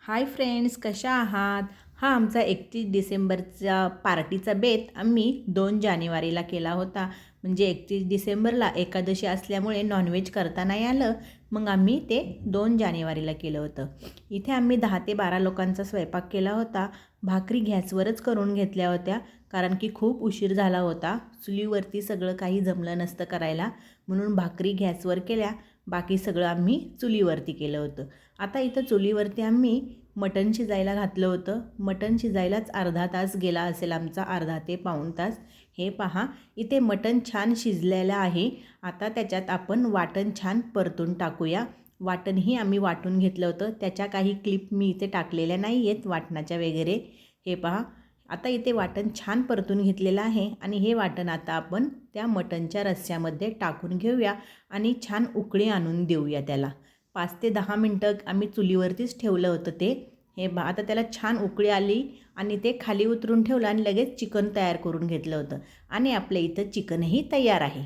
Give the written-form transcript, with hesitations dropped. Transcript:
Hi friends, कशा आहात? हा आमचा 31 डिसेंबरचा पार्टीचा बेत आम्ही 2 जानेवारीला केला होता. म्हणजे 31 डिसेंबरला एकादशी असल्यामुळे नॉनव्हेज करता नाही आलं, मग आम्ही ते 2 जानेवारीला केलं होतं. इथे आम्ही 10 ते 12 लोकांचा स्वयंपाक केला होता. भाकरी गॅसवरच करून घेतल्या होत्या, कारण की खूप उशीर झाला होता. चुलीवरती सगळं काही जमलं नसतं करायला, म्हणून भाकरी गॅसवर केल्या. बाकी सगळं आम्ही चुलीवरती केलं होतं. आता इथं चुलीवरती आम्ही मटण शिजायला घातलं होतं. मटण शिजायलाच अर्धा तास गेला असेल आमचा, अर्धा ते पाऊण तास. हे पहा, इथे मटण छान शिजलेलं आहे. आता त्याच्यात आपण वाटण छान परतून टाकूया. वाटणही आम्ही वाटून घेतलं होतं. त्याच्या काही क्लिप मी इथे टाकलेल्या नाही आहेत वाटणाच्या वगैरे. हे पहा, आता इथे वाटण छान परतून घेतलेलं आहे आणि हे वाटण आता आपण त्या मटणच्या रस्स्यामध्ये टाकून घेऊया आणि छान उकळी आणून देऊया त्याला. 5 ते 10 मिनटं आम्ही चुलीवरतीच ठेवलं होतं ते. हे आता त्याला छान उकळी आली आणि ते खाली उतरून ठेवलं आणि लगेच चिकन तयार करून घेतलं होतं आणि आपल्या इथं चिकनही तयार आहे.